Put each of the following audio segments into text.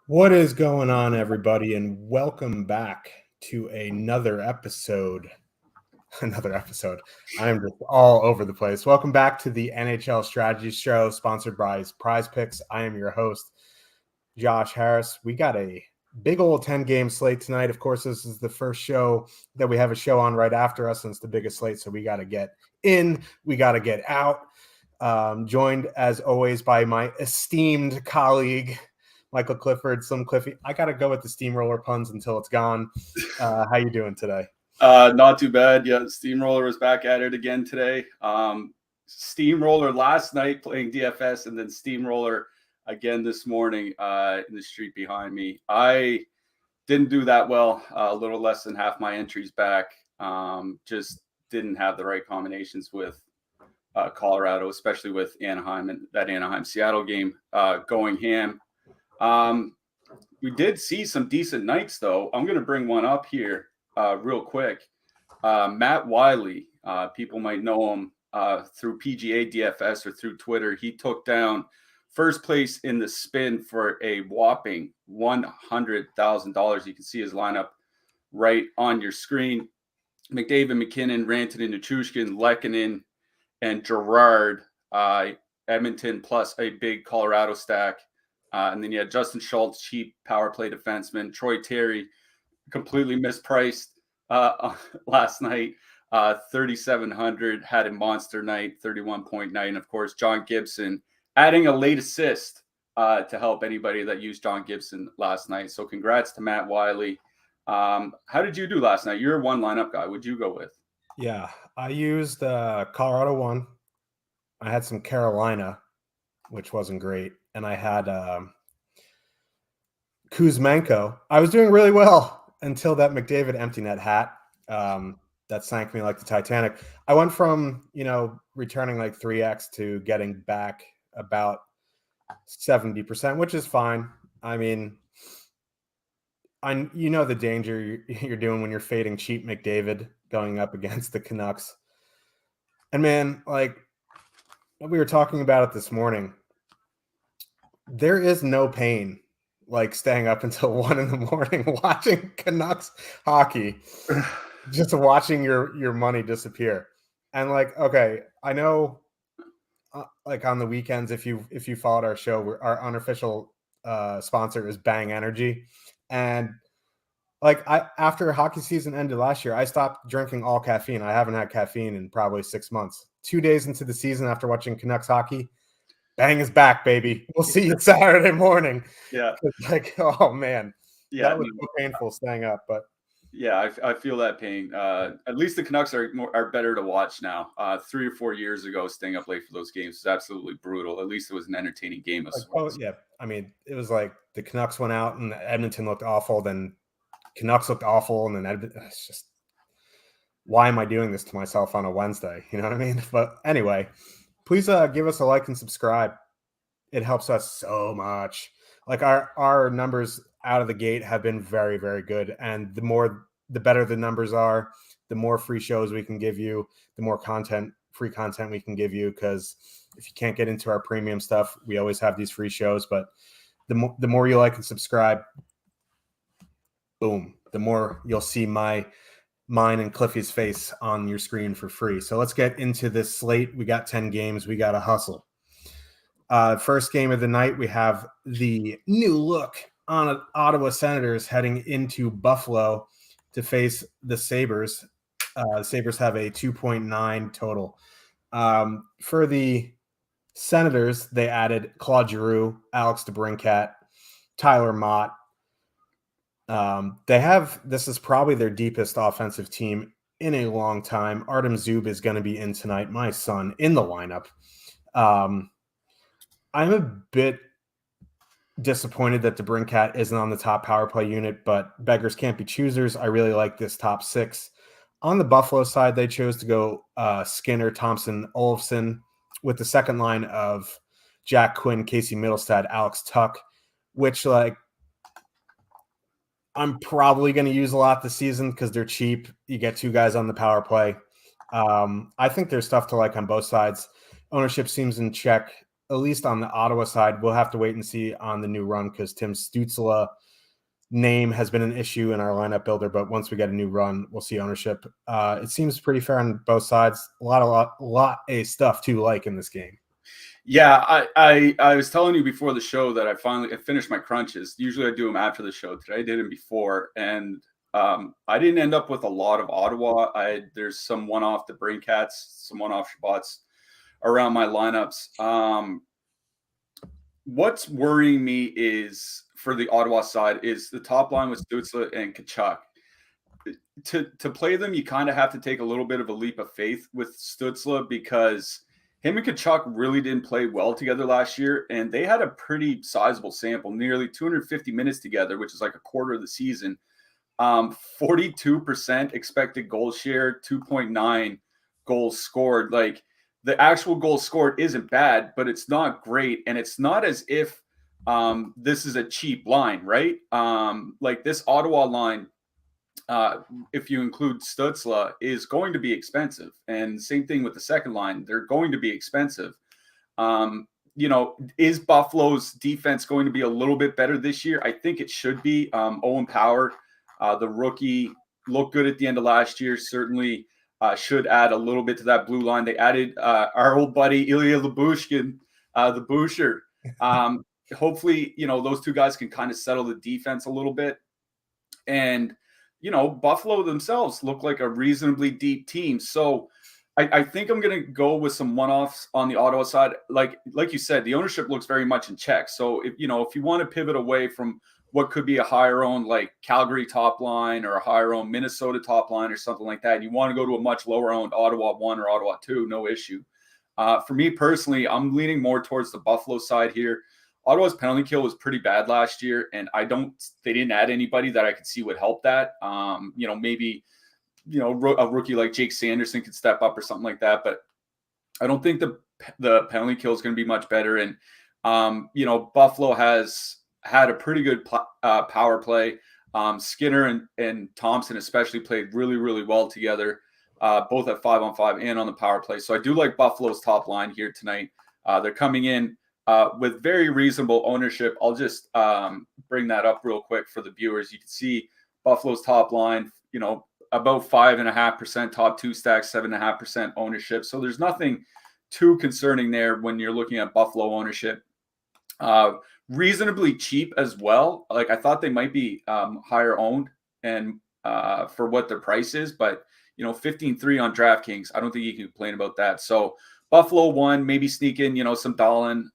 What is going on, everybody, and welcome back to another episode. I'm just all over the place. Welcome back to the NHL Strategy Show, sponsored by Prize Picks. I am your host, Josh Harris. We got a big old 10-game slate tonight. Of course, this is the first show that we have a show on right after us, and it's the biggest slate, so we got to get in. We got to get out. Joined, as always, by my esteemed colleague, Michael Clifford, Slim Cliffy. I got to go with the steamroller puns until it's gone. How you doing today? Not too bad. Yeah, Steamroller was back at it again today. Steamroller last night playing DFS, and then Steamroller again this morning in the street behind me. I didn't do that well. A little less than half my entries back. Just didn't have the right combinations with Colorado, especially with Anaheim and that Anaheim-Seattle game going ham. We did see some decent nights, though. I'm going to bring one up here real quick. Matt Wiley, people might know him through PGA DFS or through Twitter. He took down first place in the spin for a whopping $100,000. You can see his lineup right on your screen. McDavid, McKinnon, Rantanen, Nichushkin, Lehkonen, and Gerard. Edmonton plus a big Colorado stack. And then you had Justin Schultz, cheap power play defenseman. Troy Terry, completely mispriced last night. 3,700, had a monster night, 31.9. And of course, John Gibson adding a late assist to help anybody that used John Gibson last night. So congrats to Matt Wiley. How did you do last night? You're a one lineup guy. What'd you go with? Yeah, I used Colorado one. I had some Carolina, which wasn't great. And I had Kuzmenko. I was doing really well until that McDavid empty net hat. That sank me like the Titanic. I went from, returning like 3x to getting back about 70%, which is fine. I mean, the danger you're doing when you're fading cheap McDavid going up against the Canucks. And man, like we were talking about it this morning, there is no pain like staying up until 1 a.m. watching Canucks hockey, just watching your money disappear. And like, okay, I know, like on the weekends, if you followed our show, our unofficial sponsor is Bang Energy, and like after hockey season ended last year, I stopped drinking all caffeine. I haven't had caffeine in probably 6 months. 2 days into the season after watching Canucks hockey, Bang is back, baby. We'll see you Saturday morning. Yeah. Like, oh man. Yeah. That was so painful staying up, but yeah, I feel that pain. At least the Canucks are better to watch now. 3 or 4 years ago, staying up late for those games was absolutely brutal. At least it was an entertaining game. Yeah. I mean, it was like the Canucks went out and Edmonton looked awful. Then Canucks looked awful. And then it's just, why am I doing this to myself on a Wednesday? You know what I mean? But anyway, please give us a like and subscribe. It helps us so much. Like our numbers out of the gate have been very, very good. And the better the numbers are, the more free shows we can give you, the more free content we can give you. Because if you can't get into our premium stuff, we always have these free shows. But the more you like and subscribe, boom, the more you'll see mine and Cliffy's face on your screen for free. So let's get into this slate. We got 10 games. We got to hustle. First game of the night, we have the new look on Ottawa Senators heading into Buffalo to face the Sabres. The Sabres have a 2.9 total. For the Senators, they added Claude Giroux, Alex DeBrincat, Tyler Mott. This is probably their deepest offensive team in a long time. Artem Zub is going to be in tonight, my son, in the lineup. I'm a bit disappointed that DeBrincat isn't on the top power play unit, but beggars can't be choosers. I really like this top six. On the Buffalo side, they chose to go Skinner, Thompson, Olofsson with the second line of Jack Quinn, Casey Middlestad, Alex Tuck, which I'm probably going to use a lot this season because they're cheap. You get two guys on the power play. I think there's stuff to like on both sides. Ownership seems in check, at least on the Ottawa side. We'll have to wait and see on the new run because Tim Stützle name has been an issue in our lineup builder, but once we get a new run, we'll see ownership. It seems pretty fair on both sides. A lot of stuff to like in this game. Yeah, I was telling you before the show that I finished my crunches. Usually I do them after the show. Today I did them before, and I didn't end up with a lot of Ottawa. There's some one-off DeBrincats, some one-off Shabbats around my lineups. What's worrying me is for the Ottawa side is the top line with Stützle and Tkachuk. To play them, you kind of have to take a little bit of a leap of faith with Stützle because him and Tkachuk really didn't play well together last year, and they had a pretty sizable sample, nearly 250 minutes together, which is like a quarter of the season. 42% expected goal share, 2.9 goals scored. Like the actual goals scored isn't bad, but it's not great, and it's not as if this is a cheap line, right? Like this Ottawa line, if you include Stützle, is going to be expensive. And same thing with the second line. They're going to be expensive. Is Buffalo's defense going to be a little bit better this year? I think it should be. Owen Power, the rookie, looked good at the end of last year. Certainly should add a little bit to that blue line. They added our old buddy Ilya Lyubushkin, the Boucher. Hopefully, those two guys can kind of settle the defense a little bit. And Buffalo themselves look like a reasonably deep team. So I think I'm going to go with some one-offs on the Ottawa side. Like you said, the ownership looks very much in check. So if you want to pivot away from what could be a higher owned like Calgary top line or a higher owned Minnesota top line or something like that, and you want to go to a much lower owned Ottawa 1 or Ottawa 2, no issue. For me personally, I'm leaning more towards the Buffalo side here. Ottawa's penalty kill was pretty bad last year, and they didn't add anybody that I could see would help that. Maybe a rookie like Jake Sanderson could step up or something like that, but I don't think the penalty kill is going to be much better. And Buffalo has had a pretty good power play. Skinner and Thompson especially played really, really well together, both at 5-on-5 and on the power play. So I do like Buffalo's top line here tonight. They're coming in with very reasonable ownership. I'll just bring that up real quick for the viewers. You can see Buffalo's top line, about 5.5%, top two stacks, 7.5% ownership. So there's nothing too concerning there when you're looking at Buffalo ownership. Reasonably cheap as well. Like I thought they might be higher owned and for what their price is, but 15.3 on DraftKings. I don't think you can complain about that. So Buffalo 1, maybe sneak in, some Dahlin,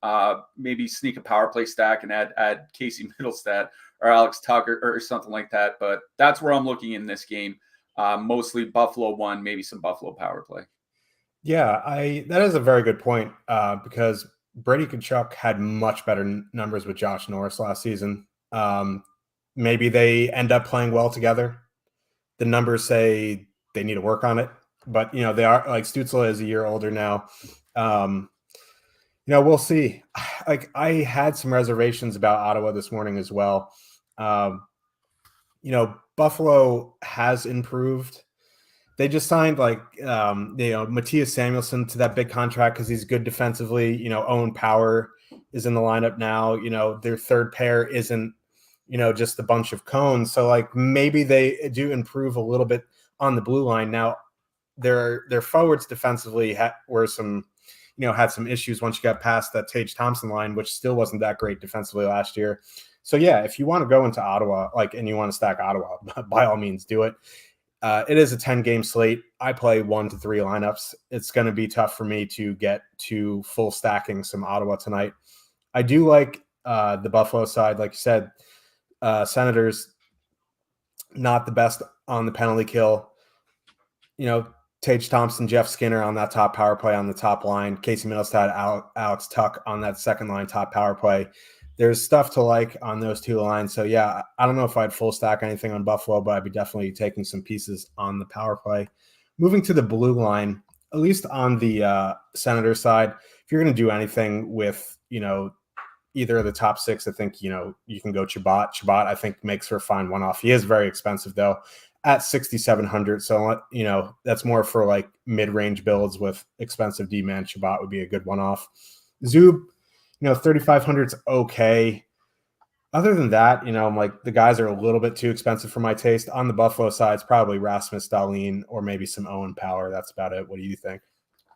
maybe sneak a power play stack and add Casey Middlestad or Alex Tucker or something like that. But that's where I'm looking in this game. Mostly Buffalo 1, maybe some Buffalo power play. Yeah, that is a very good point because Brady Tkachuk had much better numbers with Josh Norris last season. Maybe they end up playing well together. The numbers say they need to work on it. But, they are like Stützle is a year older now. We'll see. Like I had some reservations about Ottawa this morning as well. Buffalo has improved. They just signed Matthias Samuelsson to that big contract because he's good defensively. Owen Power is in the lineup now. Their third pair isn't just a bunch of cones. So like maybe they do improve a little bit on the blue line. Now their forwards defensively had some issues once you got past that Tage Thompson line, which still wasn't that great defensively last year. So yeah, if you want to go into Ottawa, and you want to stack Ottawa, by all means do it. It is a 10-game slate. I play 1 to 3 lineups. It's going to be tough for me to get to full stacking some Ottawa tonight. I do like the Buffalo side, like you said. Senators, not the best on the penalty kill. Tage Thompson, Jeff Skinner on that top power play on the top line. Casey Middlestad, Alex Tuck on that second line top power play. There's stuff to like on those two lines. So, yeah, I don't know if I'd full stack anything on Buffalo, but I'd be definitely taking some pieces on the power play. Moving to the blue line, at least on the Senator side, if you're going to do anything with, either of the top 6, I think, you can go Chabot. Chabot, I think, makes for a fine one-off. He is very expensive, though, at 6,700. So, that's more for like mid-range builds with expensive D-man. Chabot would be a good one-off. Zub, 3,500 is okay. Other than that, the guys are a little bit too expensive for my taste. On the Buffalo side, it's probably Rasmus Dahlin or maybe some Owen Power. That's about it. What do you think?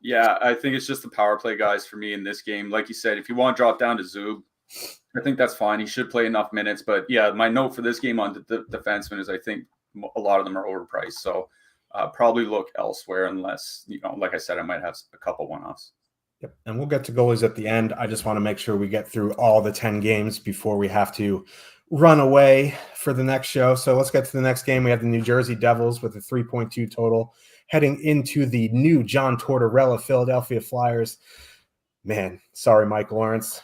Yeah, I think it's just the power play guys for me in this game. Like you said, if you want to drop down to Zub, I think that's fine. He should play enough minutes. But yeah, my note for this game on the defenseman is I think a lot of them are overpriced. So probably look elsewhere unless, like I said, I might have a couple one-offs. Yep. And we'll get to goalies at the end. I just want to make sure we get through all the 10 games before we have to run away for the next show. So let's get to the next game. We have the New Jersey Devils with a 3.2 total heading into the new John Tortorella Philadelphia Flyers. Man, sorry, Mike Lawrence.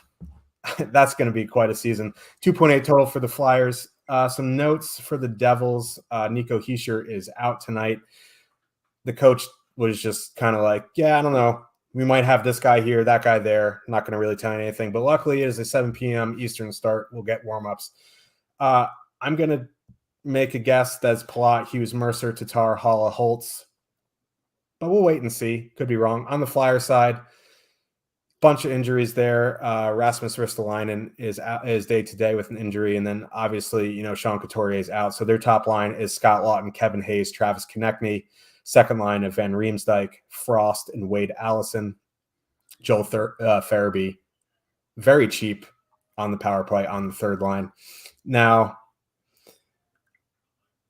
That's going to be quite a season. 2.8 total for the Flyers. Some notes for the Devils. Nico Hischier is out tonight. The coach was just kind of like, yeah, I don't know. We might have this guy here, that guy there. I'm not going to really tell you anything. But luckily, it is a 7 p.m. Eastern start. We'll get warm-ups. I'm going to make a guess that's Palat, Hughes, Mercer, Tatar, Haula, Holtz. But we'll wait and see. Could be wrong. On the Flyer side, bunch of injuries there. Rasmus Ristolainen is day-to-day with an injury. And then, obviously, Sean Couturier is out. So their top line is Scott Lawton, Kevin Hayes, Travis Konechny. Second line of Van Riemsdyk, Frost, and Wade Allison. Joel Farabee, very cheap on the power play on the third line. Now,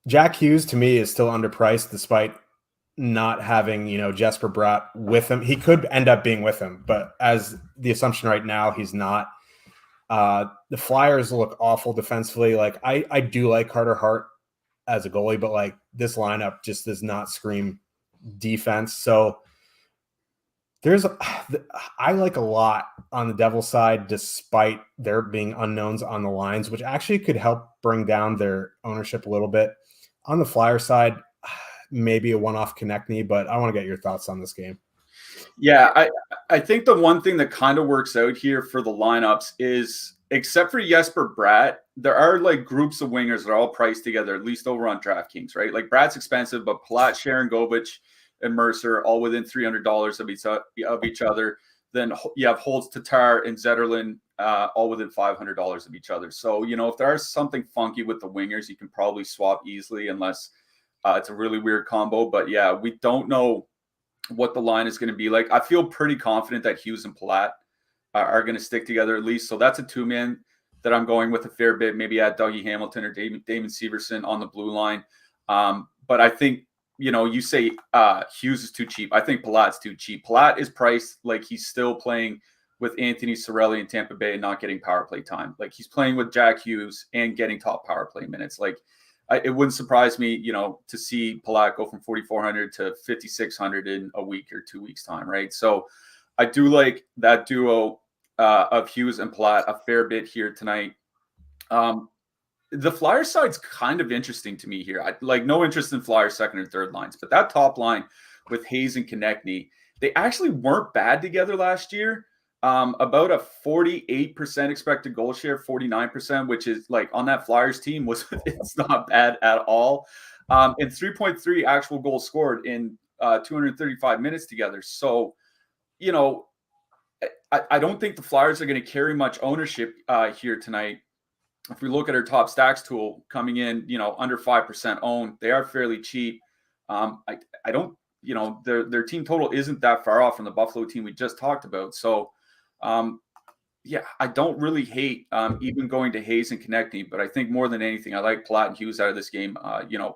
Jack Hughes, to me, is still underpriced despite not having, Jesper Bratt with him. He could end up being with him, but as the assumption right now, he's not. The Flyers look awful defensively. Like, I do like Carter Hart as a goalie, but this lineup just does not scream defense. So I like a lot on the Devils side, despite there being unknowns on the lines, which actually could help bring down their ownership a little bit. On the Flyer side, maybe a one-off Konechny, but I want to get your thoughts on this game. Yeah, I think the one thing that kind of works out here for the lineups is, except for Jesper Bratt, there are groups of wingers that are all priced together, at least over on DraftKings, right? Bratt's expensive, but Palat, Sharangovich, and Mercer all within $300 of each other. Then you have Holtz, Tatar, and Zetterlund all within $500 of each other. So, if there is something funky with the wingers, you can probably swap easily unless it's a really weird combo. But yeah, we don't know what the line is going to be like. I feel pretty confident that Hughes and Palat are going to stick together at least. So that's a two-man that I'm going with a fair bit. Maybe add Dougie Hamilton or Damon Severson on the blue line. But I think, you say Hughes is too cheap. I think Palat's too cheap. Palat is priced like he's still playing with Anthony Cirelli in Tampa Bay and not getting power play time. He's playing with Jack Hughes and getting top power play minutes. It wouldn't surprise me, to see Palat go from 4,400 to 5,600 in a week or 2 weeks time, right? So I do like that duo of Hughes and Palat a fair bit here tonight. The Flyers side's kind of interesting to me here. I no interest in Flyers second and third lines, but that top line with Hayes and Konechny, they actually weren't bad together last year. About a 48% expected goal share, 49%, which is on that Flyers team it's not bad at all. And 3.3 actual goals scored in 235 minutes together. So, I don't think the Flyers are going to carry much ownership here tonight. if we look at our top stacks tool coming in, under 5% owned, they are fairly cheap. I don't, their team total isn't that far off from the Buffalo team we just talked about. So, I don't really hate even going to Hayes and Konechny, but I think more than anything, I like Palat and Hughes out of this game.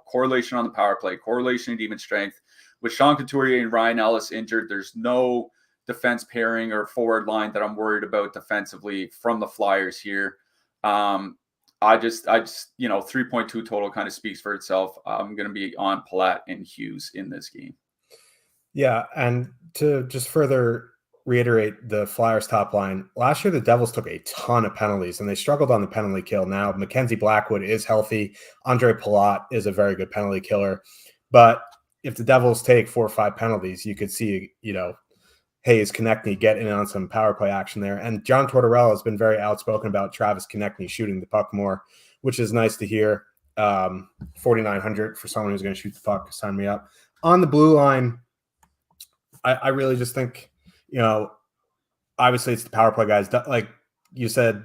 Correlation on the power play, correlation at even strength. With Sean Couturier and Ryan Ellis injured, there's no defense pairing or forward line that I'm worried about defensively from the Flyers here. I just 3.2 total kind of speaks for itself. I'm going to be on Palat and Hughes in this game. Yeah, and to just further reiterate the Flyers top line, last year the Devils took a ton of penalties and they struggled on the penalty kill. Now Mackenzie Blackwood is healthy. Andre Palat is a very good penalty killer. But if the Devils take 4 or 5 penalties, you could see, Hayes, Konechny get in on some power play action there. And John Tortorella has been very outspoken about Travis Konechny shooting the puck more, which is nice to hear. 4,900 for someone who's going to shoot the puck. Sign me up. On the blue line, I really just think, obviously it's the power play guys. Like you said,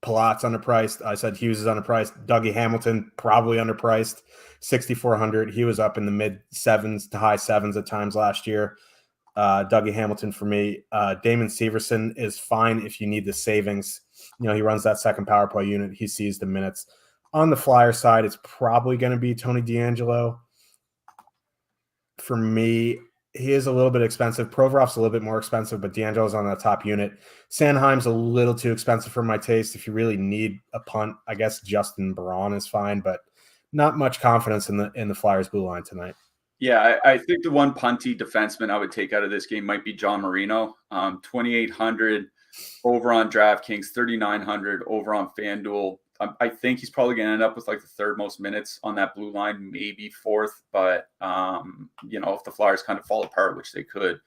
Palat's underpriced. I said Hughes is underpriced. Dougie Hamilton, probably underpriced. 6,400. He was up in the mid 7s to high 7s at times last year. Dougie Hamilton for me. Damon Severson is fine if you need the savings. He runs that second power play unit. He sees the minutes. On the Flyer side, it's probably going to be Tony DeAngelo. For me, he is a little bit expensive. Provorov's a little bit more expensive, but DeAngelo's on that top unit. Sanheim's a little too expensive for my taste. If you really need a punt, I guess Justin Braun is fine, but not much confidence in the Flyers blue line tonight. Yeah, I think the one punty defenseman I would take out of this game might be John Marino. 2,800 over on DraftKings, 3,900 over on FanDuel. I think he's probably going to end up with like the third most minutes on that blue line, maybe fourth. But, if the Flyers kind of fall apart, which they could,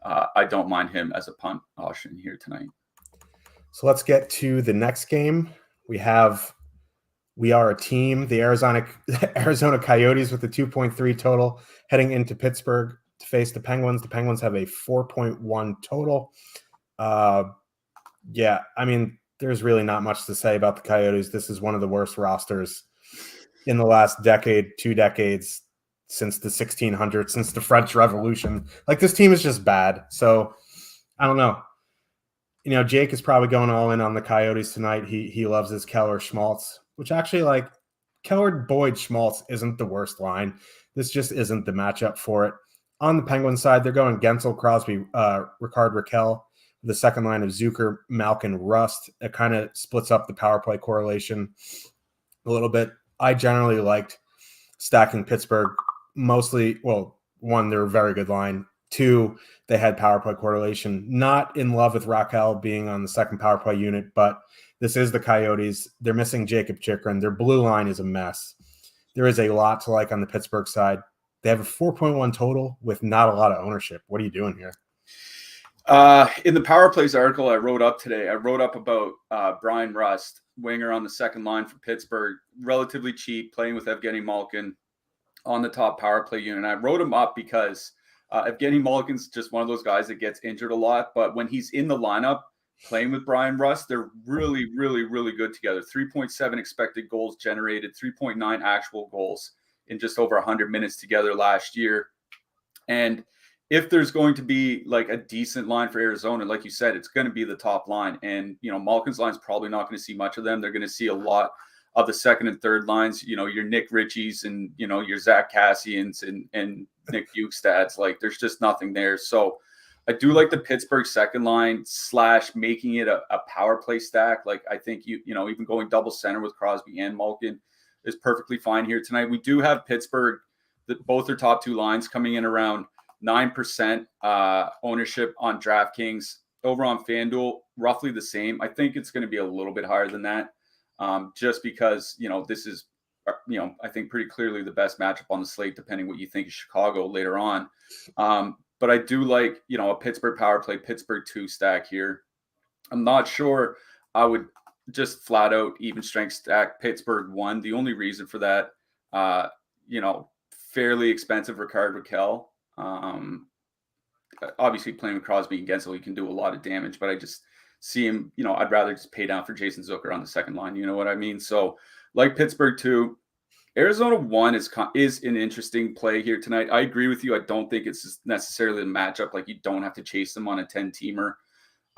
I don't mind him as a punt option here tonight. So let's get to the next game. We are a team, the Arizona Coyotes with a 2.3 total heading into Pittsburgh to face the Penguins. The Penguins have a 4.1 total. There's really not much to say about the Coyotes. This is one of the worst rosters in the last decade, 2 decades, since the 1600s, since the French Revolution. Like, this team is just bad. So I don't know. Jake is probably going all in on the Coyotes tonight. He loves his Keller Schmaltz, which actually, like, Keller, Boyd, Schmaltz isn't the worst line. This just isn't the matchup for it. On the Penguin side, they're going Gensel, Crosby, Ricard Raquel. The second line of Zucker, Malkin, Rust. It kind of splits up the power play correlation a little bit. I generally liked stacking Pittsburgh mostly. Well, one, they're a very good line. 2, they had power play correlation. Not in love with Raquel being on the second power play unit, but this is the Coyotes. They're missing Jacob Chikrin. Their blue line is a mess. There is a lot to like on the Pittsburgh side. They have a 4.1 total with not a lot of ownership. What are you doing here? In the Power Plays article I wrote up today, I wrote up about Brian Rust, winger on the second line for Pittsburgh, relatively cheap, playing with Evgeny Malkin on the top power play unit. And I wrote him up because Evgeny Malkin's just one of those guys that gets injured a lot. But when he's in the lineup playing with Brian Rust, they're really, really, really good together. 3.7 expected goals generated, 3.9 actual goals in just over 100 minutes together last year. And if there's going to be like a decent line for Arizona, like you said, it's going to be the top line. And, Malkin's line's probably not going to see much of them. They're going to see a lot of the second and third lines, your Nick Ritchies and, your Zach Cassians and Nick Bukestads. Like, there's just nothing there. So I do like the Pittsburgh second line / making it a power play stack. Like, I think, even going double center with Crosby and Malkin is perfectly fine here tonight. We do have Pittsburgh, both their top 2 lines coming in around 9% ownership on DraftKings. Over on FanDuel, roughly the same. I think it's going to be a little bit higher than that, just because, this is, I think pretty clearly the best matchup on the slate, depending what you think of Chicago later on. But I do like, a Pittsburgh power play, Pittsburgh 2 stack here. I'm not sure I would just flat out even strength stack Pittsburgh 1. The only reason for that, fairly expensive Ricard Raquel. Obviously playing with Crosby and Gensel, he can do a lot of damage, but I just see him, I'd rather just pay down for Jason Zucker on the second line. You know what I mean? So like Pittsburgh 2, Arizona 1 is an interesting play here tonight. I agree with you. I don't think it's necessarily a matchup. Like, you don't have to chase them on a 10-teamer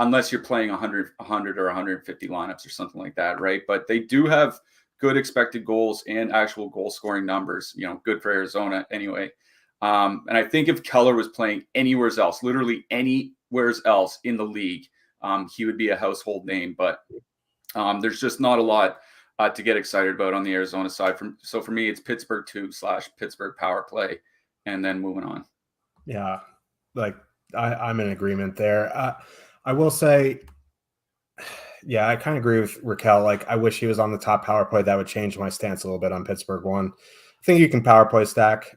unless you're playing 100 or 150 lineups or something like that, right? But they do have good expected goals and actual goal scoring numbers, good for Arizona anyway. And I think if Keller was playing anywhere else, literally anywhere else in the league, he would be a household name. But there's just not a lot to get excited about on the Arizona side. So for me, it's Pittsburgh 2/Pittsburgh power play, and then moving on. Yeah, like I'm in agreement there. I will say, yeah, I kind of agree with Raquel. Like, I wish he was on the top power play. That would change my stance a little bit on Pittsburgh 1. I think you can power play stack.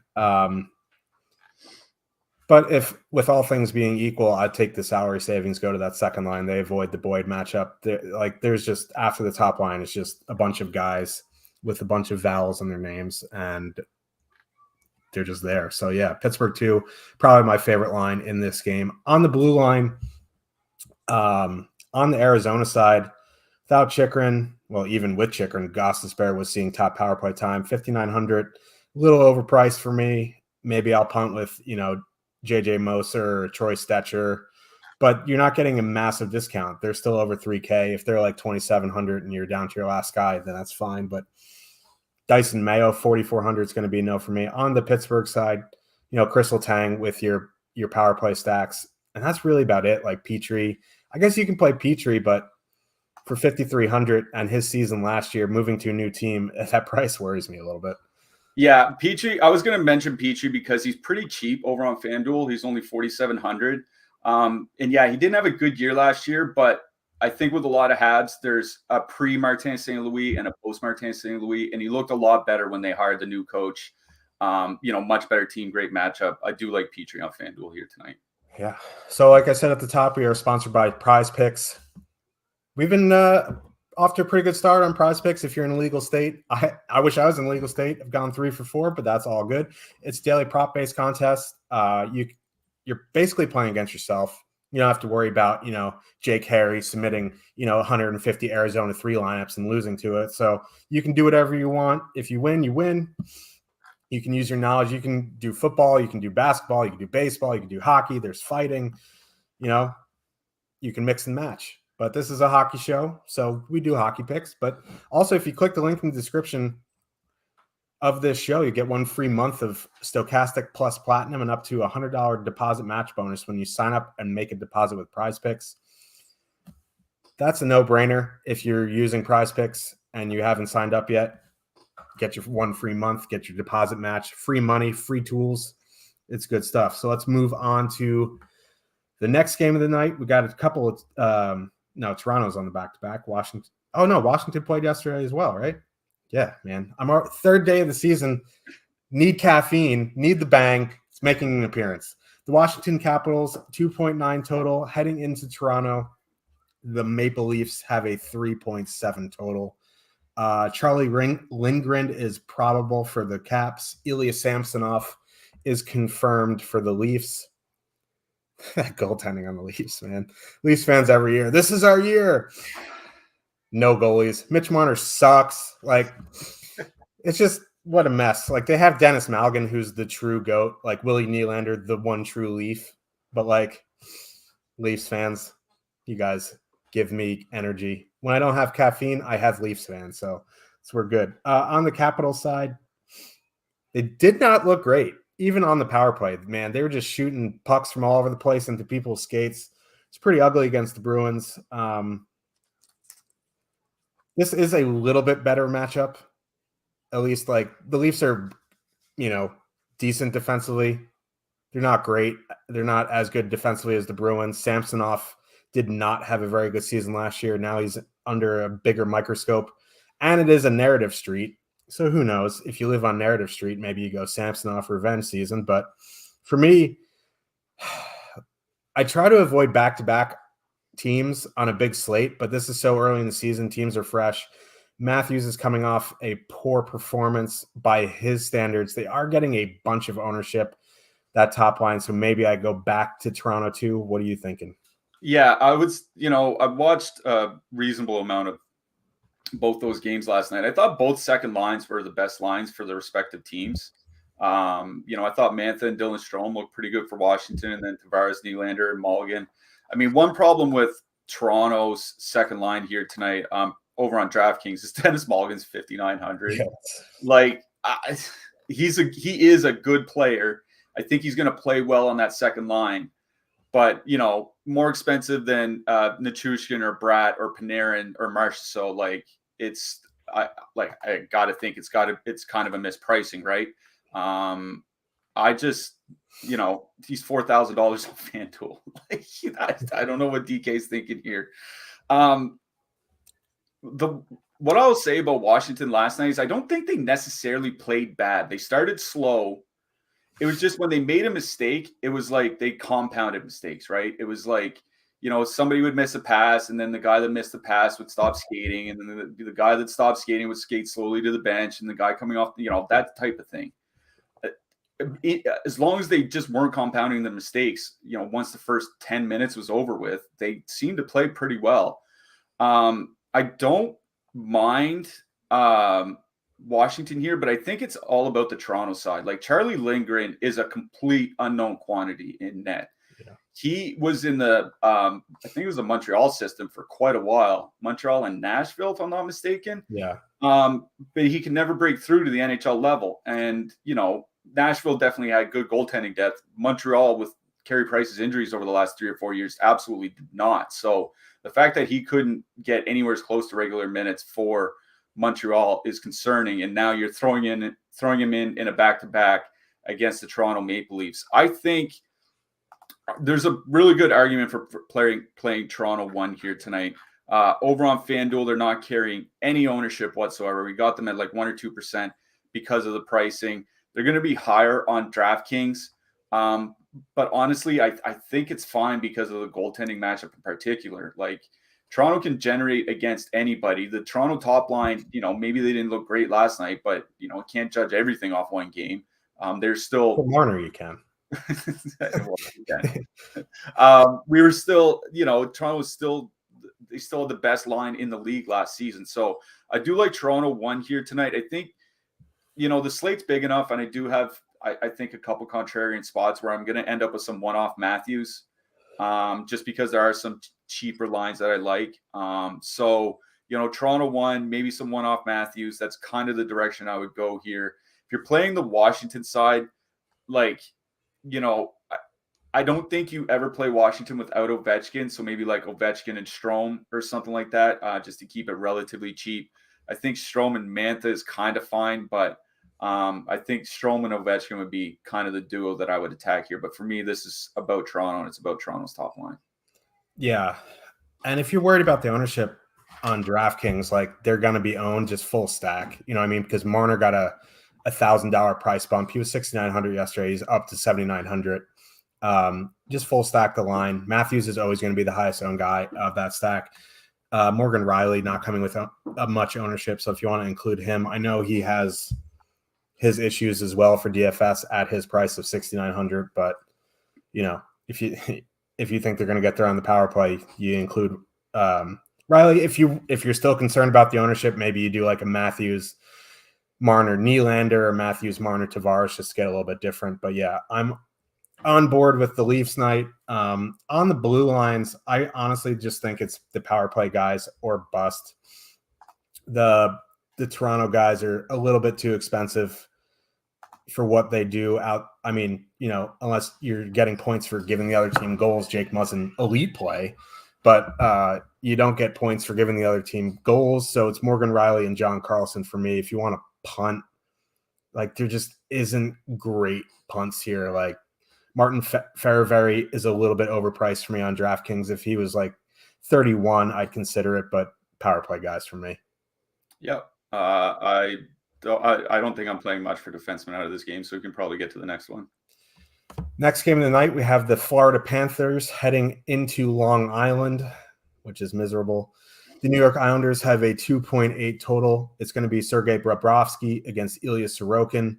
But if, with all things being equal, I'd take the salary savings, go to that second line. They avoid the Boyd matchup. There's just, after the top line, it's just a bunch of guys with a bunch of vowels in their names, and they're just there. So, yeah, Pittsburgh 2, probably my favorite line in this game. On the blue line, on the Arizona side, without Chychrun, well, even with Chychrun, Gostisbehere was seeing top power play time, 5,900, a little overpriced for me. Maybe I'll punt with, JJ Moser or Troy Stetcher, but you're not getting a massive discount. They're still over 3K. If they're like 2,700 and you're down to your last guy, then that's fine. But Dyson Mayo, 4,400 is going to be no for me. On the Pittsburgh side, Crystal Tang with your power play stacks. And that's really about it. Like Petrie, I guess you can play Petrie, but for 5,300 and his season last year, moving to a new team, that price worries me a little bit. Yeah, Petrie. I was going to mention Petrie because he's pretty cheap over on FanDuel. He's only 4,700. And yeah, he didn't have a good year last year, but I think with a lot of Habs, there's a pre-Martin St. Louis and a post-Martin St. Louis, and he looked a lot better when they hired the new coach. Much better team, great matchup. I do like Petrie on FanDuel here tonight. Yeah. So like I said at the top, we are sponsored by Prize Picks. We've been off to a pretty good start on Prize Picks. If you're in a legal state, I wish I was in a legal state. I've gone 3 for 4, but that's all good. It's daily prop-based contest. You're basically playing against yourself. You don't have to worry about, Jake Harry submitting, 150 Arizona 3 lineups and losing to it. So you can do whatever you want. If you win, you win. You can use your knowledge. You can do football. You can do basketball. You can do baseball. You can do hockey. There's fighting. You can mix and match. But this is a hockey show, so we do hockey picks. But also, if you click the link in the description of this show, you get 1 free month of Stokastic Plus Platinum and up to $100 deposit match bonus when you sign up and make a deposit with Prize Picks. That's a no-brainer. If you're using Prize Picks and you haven't signed up yet, get your 1 free month, get your deposit match, free money, free tools. It's good stuff. So let's move on to the next game of the night. We got a couple of Toronto's on the back-to-back. Washington played yesterday as well, right? Yeah, man. I'm our third day of the season. Need caffeine. Need the bang. It's making an appearance. The Washington Capitals, 2.9 total. Heading into Toronto, the Maple Leafs have a 3.7 total. Charlie Lindgren is probable for the Caps. Ilya Samsonov is confirmed for the Leafs. Goaltending on the Leafs, man. Leafs fans every year. This is our year. No goalies. Mitch Marner sucks. Like, it's just, what a mess. Like, they have Dennis Malgin, who's the true GOAT. Like, Willie Nylander, the one true Leaf. But, like, Leafs fans, you guys give me energy. When I don't have caffeine, I have Leafs fans. So we're good. On the Capitals side, they did not look great. Even on the power play, man, they were just shooting pucks from all over the place into people's skates. It's pretty ugly against the Bruins. This is a little bit better matchup. At least, like, the Leafs are, decent defensively. They're not great. They're not as good defensively as the Bruins. Samsonov did not have a very good season last year. Now he's under a bigger microscope. And it is a narrative street. So who knows? If you live on Narrative Street, maybe you go Samsonov revenge season. But for me, I try to avoid back-to-back teams on a big slate, but this is so early in the season. Teams are fresh. Matthews is coming off a poor performance by his standards. They are getting a bunch of ownership, that top line. So maybe I go back to Toronto too. What are you thinking? Yeah, I've watched a reasonable amount of both those games last night. I thought both second lines were the best lines for the respective teams. I thought Mantha and Dylan Strome looked pretty good for Washington, and then Tavares, Nylander, and Mulligan. I mean, one problem with Toronto's second line here tonight, over on DraftKings, is Dennis Mulligan's 5,900. Yes. Like, he is a good player. I think he's going to play well on that second line, but more expensive than Nichushkin or Bratt or Panarin or Marsh. So like, I gotta think it's kind of a mispricing, right? I just, he's $4,000 on FanDuel. I don't know what DK's thinking here. What I'll say about Washington last night is I don't think they necessarily played bad. They started slow. It was just when they made a mistake, it was like they compounded mistakes, right? It was like, somebody would miss a pass, and then the guy that missed the pass would stop skating, and then the guy that stopped skating would skate slowly to the bench, and the guy coming off, that type of thing. As long as they just weren't compounding the mistakes, once the first 10 minutes was over with, they seemed to play pretty well. I don't mind Washington here, but I think it's all about the Toronto side. Like, Charlie Lindgren is a complete unknown quantity in net. Yeah. He was in the I think it was the Montreal system for quite a while. Montreal and Nashville, if I'm not mistaken. Yeah. But he can never break through to the NHL level. And Nashville definitely had good goaltending depth. Montreal, with Carey Price's injuries over the last 3 or 4 years, absolutely did not. So the fact that he couldn't get anywhere close to regular minutes for Montreal is concerning, and now you're throwing him in a back-to-back against the Toronto Maple Leafs. I think there's a really good argument for playing Toronto 1 here tonight. Over on FanDuel, they're not carrying any ownership whatsoever. We got them at like 1 or 2% because of the pricing. They're going to be higher on DraftKings, but honestly, I think it's fine because of the goaltending matchup in particular. Like, Toronto can generate against anybody. The Toronto top line, maybe they didn't look great last night, but, can't judge everything off one game. They're still... For Marner, you can. Well, you can. We were still, Toronto was still... They still had the best line in the league last season. So I do like Toronto 1 here tonight. I think, the slate's big enough, and I do have, I think, a couple contrarian spots where I'm going to end up with some one-off Matthews, just because there are some cheaper lines that I like. So, Toronto 1, maybe some one-off Matthews. That's kind of the direction I would go here. If you're playing the Washington side, like, I don't think you ever play Washington without Ovechkin. So maybe like Ovechkin and Strome or something like that, just to keep it relatively cheap. I think Strome and Mantha is kind of fine, but I think Strome and Ovechkin would be kind of the duo that I would attack here. But for me, this is about Toronto, and it's about Toronto's top line. Yeah. And if you're worried about the ownership on DraftKings, like, they're going to be owned just full stack. You know what I mean? Because Marner got a $1,000 price bump. He was 6,900 yesterday. He's up to 7,900. Just full stack the line. Matthews is always going to be the highest owned guy of that stack. Morgan Riley not coming with much ownership. So if you want to include him, I know he has his issues as well for DFS at his price of 6,900. But, if you think they're going to get there on the power play, you include Riley. If you're still concerned about the ownership, maybe you do like a Matthews, Marner, Nylander, or Matthews, Marner, Tavares, just to get a little bit different. But yeah, I'm on board with the Leafs night. On the blue lines, I honestly just think it's the power play guys or bust. The Toronto guys are a little bit too expensive for what they do out. I mean, unless you're getting points for giving the other team goals, Jake Muzzin elite play, but you don't get points for giving the other team goals. So it's Morgan Riley and John Carlson for me. If you want to punt, like, there just isn't great punts here. Like, Martin Fehervary is a little bit overpriced for me on DraftKings. If he was like 31, I'd consider it, but power play guys for me. Yep. I don't think I'm playing much for defensemen out of this game, so we can probably get to the next one. Next game of the night, we have the Florida Panthers heading into Long Island, which is miserable. The New York Islanders have a 2.8 total. It's going to be Sergei Bobrovsky against Ilya Sorokin.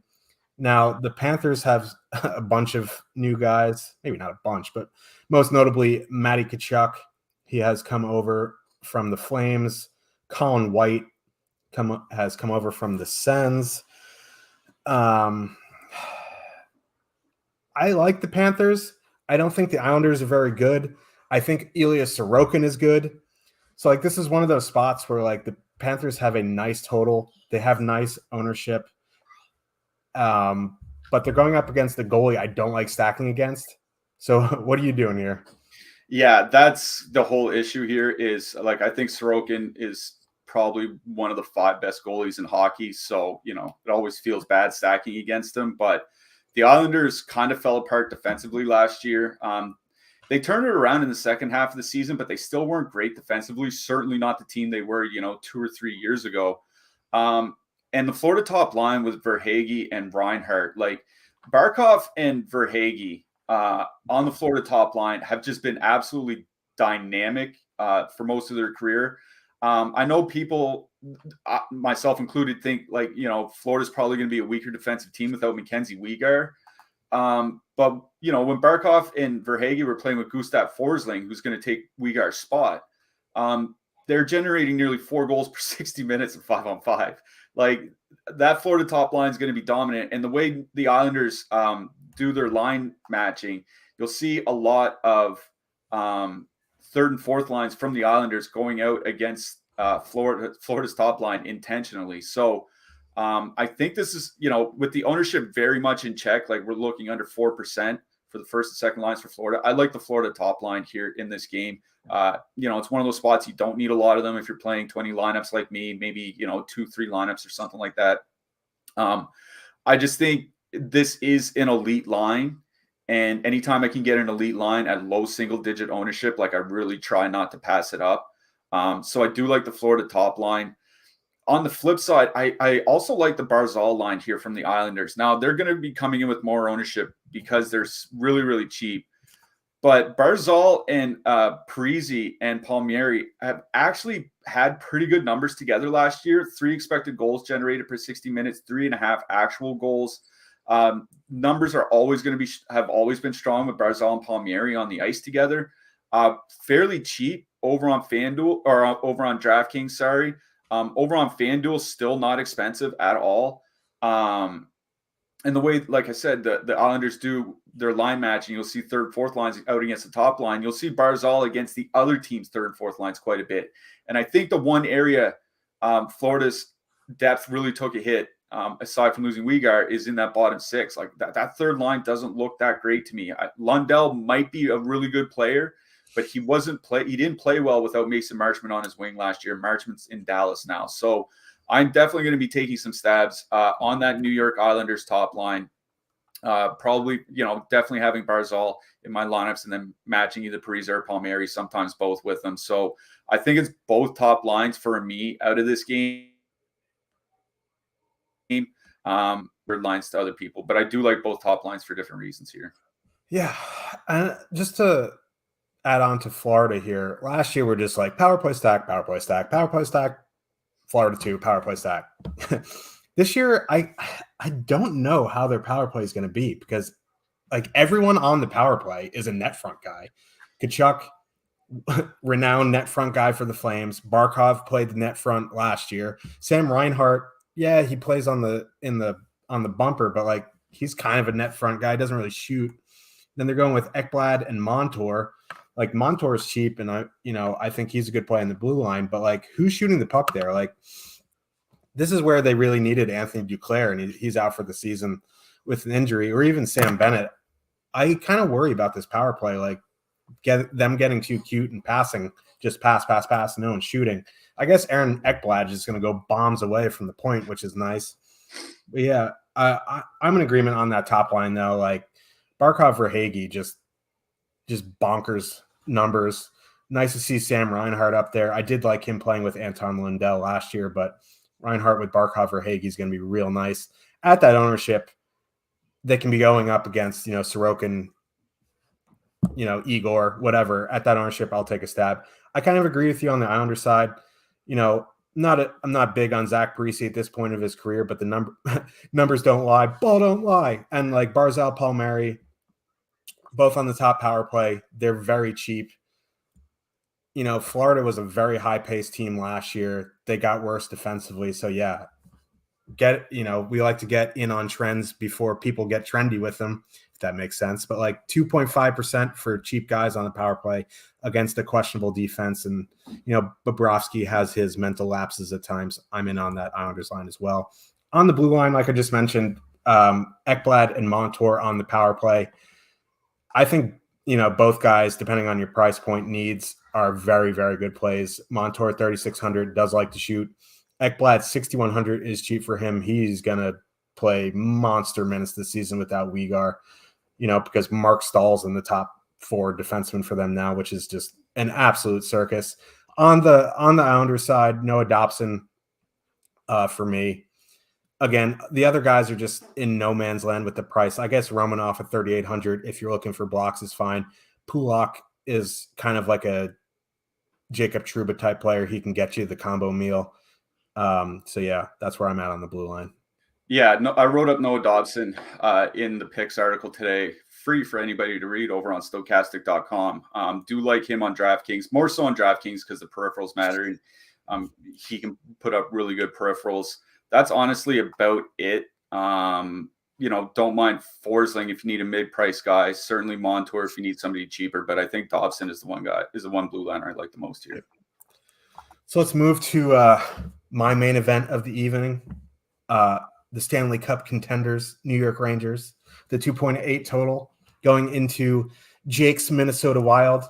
Now, the Panthers have a bunch of new guys, maybe not a bunch, but most notably Matty Tkachuk. He has come over from the Flames. Colin White has come over from the Sens. I like the Panthers. I don't think the Islanders are very good. I think Ilya Sorokin is good. So, like, this is one of those spots where, like, the Panthers have a nice total. They have nice ownership. But they're going up against the goalie I don't like stacking against. So what are you doing here? Yeah, that's the whole issue here is, like, I think Sorokin is probably one of the 5 best goalies in hockey. So, you know, it always feels bad stacking against him. But the Islanders kind of fell apart defensively last year. They turned it around in the second half of the season, but they still weren't great defensively. Certainly not the team they were, 2 or 3 years ago. And the Florida top line with Verhaeghe and Reinhart, like Barkov and Verhaeghe on the Florida top line have just been absolutely dynamic for most of their career. I know people, myself included, think like, Florida's probably going to be a weaker defensive team without Mackenzie Weegar. But, when Barkov and Verhaeghe were playing with Gustav Forsling, who's going to take Weegar's spot, they're generating nearly 4 goals per 60 minutes and 5-on-5. Like, that Florida top line is going to be dominant. And the way the Islanders do their line matching, you'll see a lot of third and fourth lines from the Islanders going out against Florida's top line intentionally. So I think this is, with the ownership very much in check, like we're looking under 4% for the first and second lines for Florida. I like the Florida top line here in this game. It's one of those spots you don't need a lot of them if you're playing 20 lineups like me, maybe, 2-3 lineups or something like that. I just think this is an elite line. And anytime I can get an elite line at low single-digit ownership, like I really try not to pass it up. So I do like the Florida top line. On the flip side, I also like the Barzal line here from the Islanders. Now, they're going to be coming in with more ownership because they're really, really cheap. But Barzal and Parise and Palmieri have actually had pretty good numbers together last year. 3 expected goals generated per 60 minutes, 3.5 actual goals. Numbers are always going to have always been strong with Barzal and Palmieri on the ice together. Fairly cheap over on FanDuel or over on DraftKings. Sorry. Over on FanDuel, still not expensive at all. And the way, like I said, the Islanders do their line matching, you'll see third, fourth lines out against the top line. You'll see Barzal against the other team's third and fourth lines quite a bit. And I think the one area Florida's depth really took a hit, aside from losing Weegar, is in that bottom 6. Like that third line doesn't look that great to me. Lundell might be a really good player, but he didn't play well without Mason Marchment on his wing last year. Marchment's in Dallas now. So I'm definitely going to be taking some stabs on that New York Islanders top line. Probably, definitely having Barzal in my lineups and then matching either Parise or Palmieri, sometimes both with them. So I think it's both top lines for me out of this game. Lines to other people, but I do like both top lines for different reasons here. Yeah. And just to add on to Florida here, last year we're just like power play stack, power play stack, power play stack, Florida 2, power play stack. This year, I don't know how their power play is going to be because, like, everyone on the power play is a net front guy. Tkachuk, renowned net front guy for the Flames. Barkov played the net front last year. Sam Reinhart, yeah, he plays on the bumper, but like he's kind of a net front guy. Doesn't really shoot. Then they're going with Ekblad and Montour. Like Montour is cheap, and I think he's a good play in the blue line. But like, who's shooting the puck there? Like, this is where they really needed Anthony Duclair, and he's out for the season with an injury, or even Sam Bennett. I kind of worry about this power play, like them getting too cute and passing, just pass, no one shooting. I guess Aaron Ekblad is going to go bombs away from the point, which is nice. But yeah, I'm in agreement on that top line though. Like Barkov or Hagee, just bonkers numbers. Nice to see Sam Reinhart up there. I did like him playing with Anton Lundell last year, but Reinhart with Barkov or Hagee is going to be real nice. At that ownership, they can be going up against, Sorokin, Igor, whatever. At that ownership, I'll take a stab. I kind of agree with you on the Islander side. I'm not big on Zach Parise at this point of his career, but the numbers don't lie. Ball don't lie. And like Barzal, Palmieri, both on the top power play, they're very cheap. Florida was a very high-paced team last year. They got worse defensively. So yeah, we like to get in on trends before people get trendy with them, if that makes sense. But like 2.5% for cheap guys on the power play against a questionable defense. And, Bobrovsky has his mental lapses at times. I'm in on that Islanders line as well. On the blue line, like I just mentioned, Ekblad and Montour on the power play. I think, both guys, depending on your price point needs, are very, very good plays. Montour, 3,600, does like to shoot. Ekblad, 6,100 is cheap for him. He's going to play monster minutes this season without Weegar, because Mark Stahl's in the top 4 defensemen for them now, which is just an absolute circus. On the Islanders side, Noah Dobson for me. Again, the other guys are just in no man's land with the price. I guess Romanoff at 3,800, if you're looking for blocks, is fine. Pulak is kind of like a Jacob Trouba type player. He can get you the combo meal. So yeah, that's where I'm at on the blue line. Yeah, no, I wrote up Noah Dobson in the picks article today, free for anybody to read over on Stokastic.com. Do like him on DraftKings, more so on DraftKings because the peripherals matter. He can put up really good peripherals. That's honestly about it. Don't mind Forsling if you need a mid-price guy. Certainly Montour if you need somebody cheaper. But I think Dobson is the one blue liner I like the most here. So let's move to my main event of the evening. The Stanley Cup contenders, New York Rangers, the 2.8 total going into Jake's Minnesota Wild.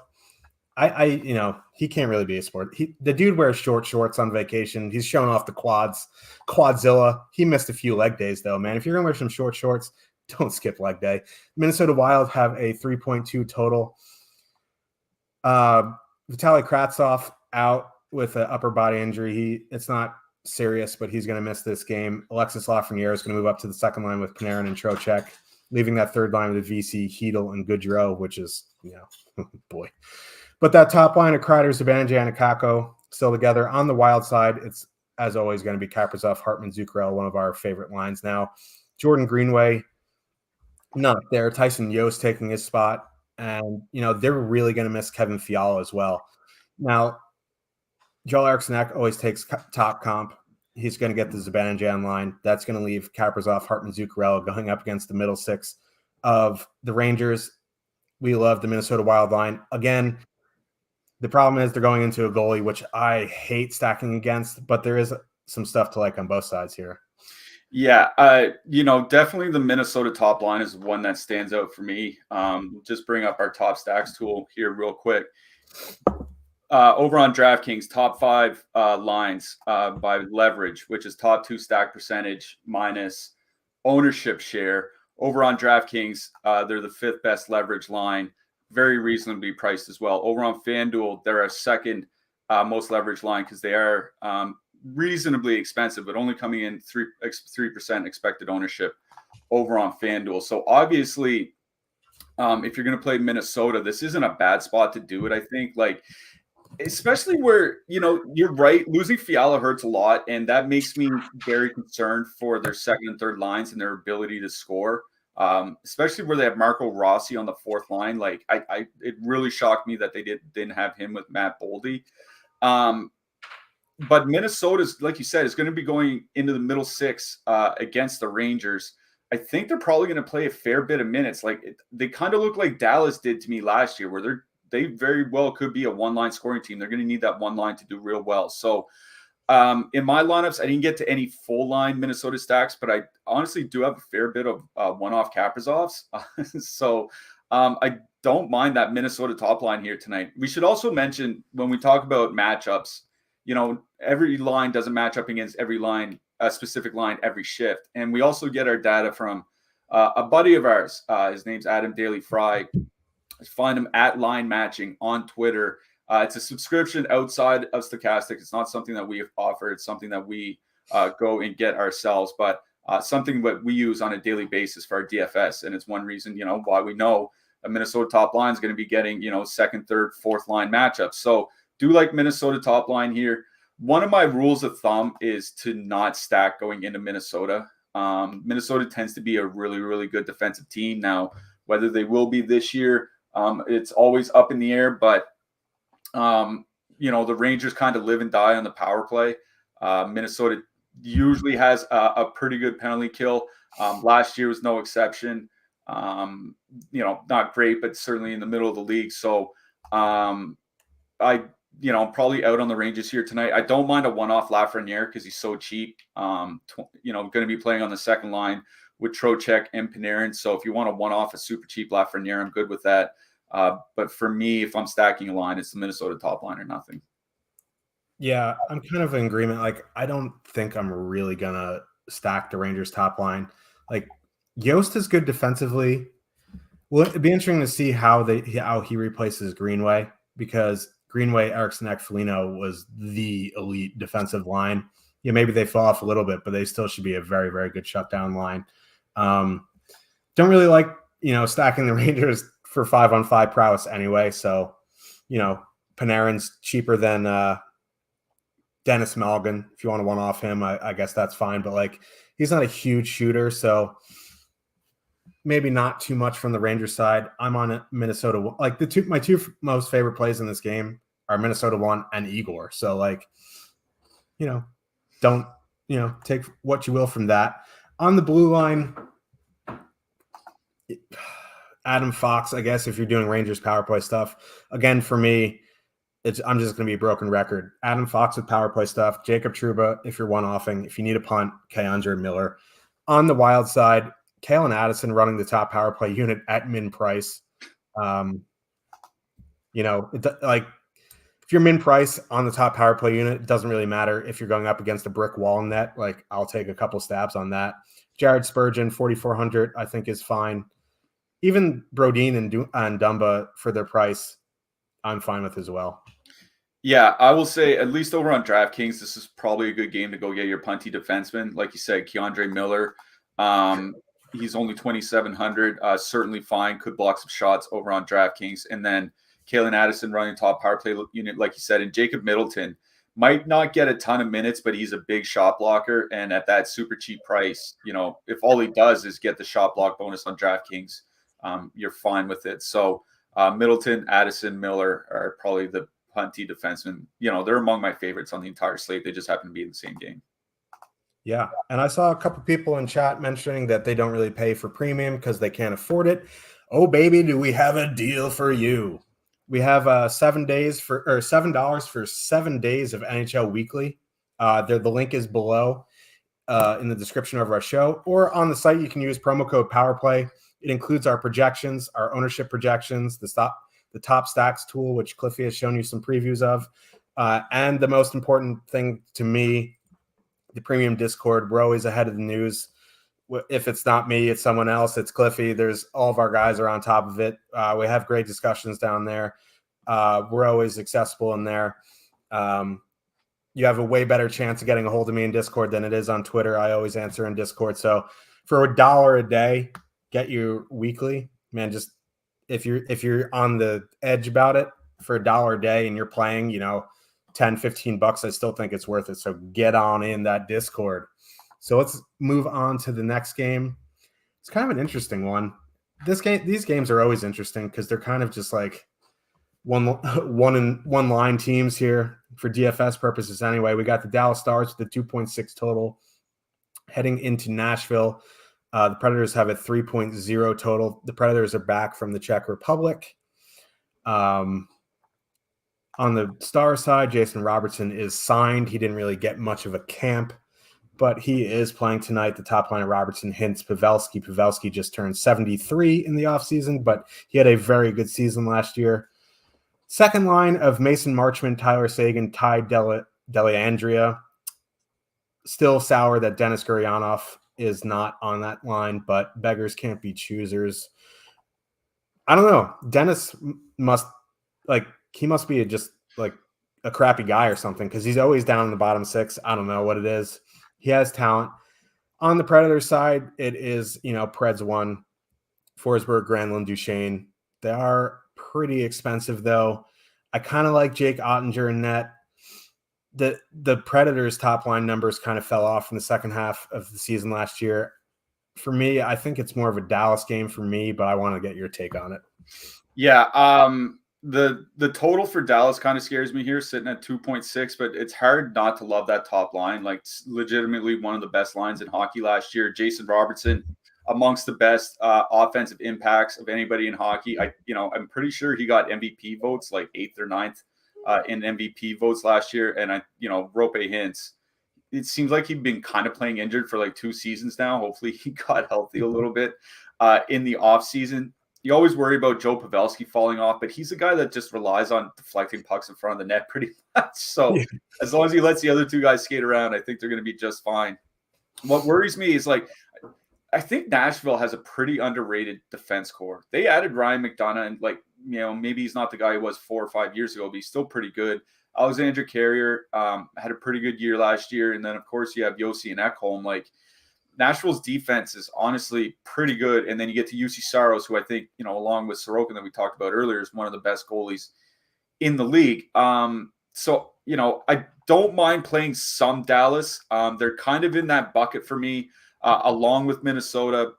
He can't really be a sport. The dude wears short shorts on vacation. He's showing off the Quadzilla. He missed a few leg days though, man. If you're going to wear some short shorts, don't skip leg day. Minnesota Wild have a 3.2 total. Vitaly Kravtsov out with an upper body injury. It's not serious, but he's going to miss this game. Alexis Lafreniere is going to move up to the second line with Panarin and Trocheck, leaving that third line with VC, Hedl, and Goudreau, which is, boy. But that top line of Kreider, Zibanejad, and Kakko still together. On the Wild side, it's, as always, going to be Kaprizov, Hartman, Zuccarello, one of our favorite lines now. Jordan Greenway, not there. Tyson Yost taking his spot. And, they're really going to miss Kevin Fiala as well. Now, Joel Eriksson always takes top comp. He's going to get the Zibanejad line. That's going to leave Kaprizov, Hartman, Zuccarello going up against the middle six of the Rangers. We love the Minnesota Wild line. Again, the problem is they're going into a goalie, which I hate stacking against, but there is some stuff to like on both sides here. Yeah, definitely the Minnesota top line is one that stands out for me. Just bring up our top stacks tool here real quick. Over on DraftKings, top 5 lines by leverage, which is top 2 stack percentage minus ownership share. Over on DraftKings, they're the 5th best leverage line, very reasonably priced as well. Over on FanDuel, they're a second most leverage line because they are reasonably expensive, but only coming in 3% expected ownership over on FanDuel. So obviously, if you're going to play Minnesota, this isn't a bad spot to do it, I think. Especially where, you're right, losing Fiala hurts a lot, and that makes me very concerned for their second and third lines and their ability to score, especially where they have Marco Rossi on the 4th line. It really shocked me that they didn't have him with Matt Boldy. But Minnesota's, like you said, is going to be going into the middle 6 against the Rangers. I think they're probably going to play a fair bit of minutes. They kind of look like Dallas did to me last year, where they very well could be a one-line scoring team. They're going to need that one line to do real well. So in my lineups, I didn't get to any full-line Minnesota stacks, but I honestly do have a fair bit of one-off Kaprizovs. So I don't mind that Minnesota top line here tonight. We should also mention when we talk about matchups, every line doesn't match up against every line, a specific line every shift. And we also get our data from a buddy of ours. His name's Adam Daly Fry. Find him at Line Matching on Twitter. It's a subscription outside of Stokastic. It's not something that we offer. It's something that we go and get ourselves, but something that we use on a daily basis for our DFS. And it's one reason, why we know a Minnesota top line is going to be getting, second, third, fourth line matchups. So do like Minnesota top line here. One of my rules of thumb is to not stack going into Minnesota. Minnesota tends to be a really, really good defensive team. Now, whether they will be this year, it's always up in the air. But, the Rangers kind of live and die on the power play. Minnesota usually has a pretty good penalty kill. Last year was no exception. Not great, but certainly in the middle of the league. So I'm probably out on the Rangers here tonight. I don't mind a one-off Lafreniere because he's so cheap. Going to be playing on the second line with Trocheck and Panarin. So if you want a one-off, a super cheap Lafreniere, I'm good with that. But for me, if I'm stacking a line, it's the Minnesota top line or nothing. Yeah, I'm kind of in agreement. Like, I don't think I'm really going to stack the Rangers top line. Like, Yost is good defensively. Well, it'd be interesting to see how he replaces Greenway, because Greenway, Eriksson, Foligno was the elite defensive line. Yeah, maybe they fall off a little bit, but they still should be a very, very good shutdown line. Don't really like, stacking the Rangers for 5-on-5 prowess anyway. So, Panarin's cheaper than Dennis Malgin. If you want to one off him, I guess that's fine. But like, he's not a huge shooter, so maybe not too much from the Rangers side. I'm on Minnesota. Like my two most favorite plays in this game are Minnesota 1 and Igor. So like, don't, take what you will from that. On the blue line, Adam Fox, I guess, if you're doing Rangers power play stuff. Again, for me, I'm just going to be a broken record. Adam Fox with power play stuff. Jacob Trouba, if you're one-offing. If you need a punt, K'Andre Miller. On the Wild side, Kale and Addison running the top power play unit at min price. If you're min price on the top power play unit, it doesn't really matter if you're going up against a brick wall net. Like, I'll take a couple stabs on that. Jared Spurgeon, 4,400, I think is fine. Even Brodin and Dumba for their price, I'm fine with as well. Yeah, I will say, at least over on DraftKings, this is probably a good game to go get your punty defenseman. Like you said, K'Andre Miller. He's only 2,700. Certainly fine. Could block some shots over on DraftKings. And then Kalen Addison running top power play unit, like you said. And Jacob Middleton might not get a ton of minutes, but he's a big shot blocker. And at that super cheap price, if all he does is get the shot block bonus on DraftKings, you're fine with it. So Middleton, Addison, Miller are probably the punty defensemen. They're among my favorites on the entire slate. They just happen to be in the same game. Yeah. And I saw a couple people in chat mentioning that they don't really pay for premium because they can't afford it. Oh, baby, do we have a deal for you? We have $7 for 7 days of NHL Weekly. The link is below in the description of our show, or on the site. You can use promo code PowerPlay. It includes our projections, our ownership projections, the top stacks tool, which Cliffy has shown you some previews of, and the most important thing to me, the premium Discord. We're always ahead of the news. If it's not me, it's someone else. It's Cliffy. All of our guys are on top of it. We have great discussions down there. We're always accessible in there. You have a way better chance of getting a hold of me in Discord than it is on Twitter. I always answer in Discord. So for $1 a day, get your weekly, man. Just if you're on the edge about it, for $1 a day and you're playing, $10-15, I still think it's worth it. So get on in that Discord. So let's move on to the next game. It's kind of an interesting one. These games are always interesting because they're kind of just like one line teams here for DFS purposes. Anyway, we got the Dallas Stars with the 2.6 total heading into Nashville. The Predators have a 3.0 total. The Predators are back from the Czech Republic. On the Star side, Jason Robertson is signed. He didn't really get much of a camp, but he is playing tonight. The top line of Robertson hints Pavelski. Pavelski just turned 73 in the offseason, but he had a very good season last year. Second line of Mason Marchment, Tyler Seguin, Ty Dellandrea. Still sour that Denis Gurianov is not on that line, but beggars can't be choosers. I don't know. Dennis must be just like a crappy guy or something, because he's always down in the bottom six. I don't know what it is. He has talent. On the Predators side, it is, Preds 1, Forsberg, Granlund, Duchesne. They are pretty expensive, though. I kind of like Jake Ottinger in net. the Predators' top line numbers kind of fell off in the second half of the season last year. For me, I think it's more of a Dallas game for me, but I want to get your take on it. Yeah, the total for Dallas kind of scares me here, sitting at 2.6, but it's hard not to love that top line. Like, it's legitimately one of the best lines in hockey last year. Jason Robertson, amongst the best offensive impacts of anybody in hockey. I'm pretty sure he got MVP votes, like 8th or 9th in MVP votes last year. And Rope Hintz, it seems like he'd been kind of playing injured for like 2 seasons now. Hopefully he got healthy a little bit in the off season. You always worry about Joe Pavelski falling off, but he's a guy that just relies on deflecting pucks in front of the net pretty much. So as long as he lets the other 2 guys skate around, I think they're going to be just fine. What worries me is, like, I think Nashville has a pretty underrated defense core. They added Ryan McDonagh, and maybe he's not the guy he was 4 or 5 years ago, but he's still pretty good. Alexander Carrier had a pretty good year last year. And then, of course, you have Yossi and Ekholm. Like, Nashville's defense is honestly pretty good. And then you get to UC Saros, who I think, along with Sorokin that we talked about earlier, is one of the best goalies in the league. So, I don't mind playing some Dallas. They're kind of in that bucket for me, along with Minnesota,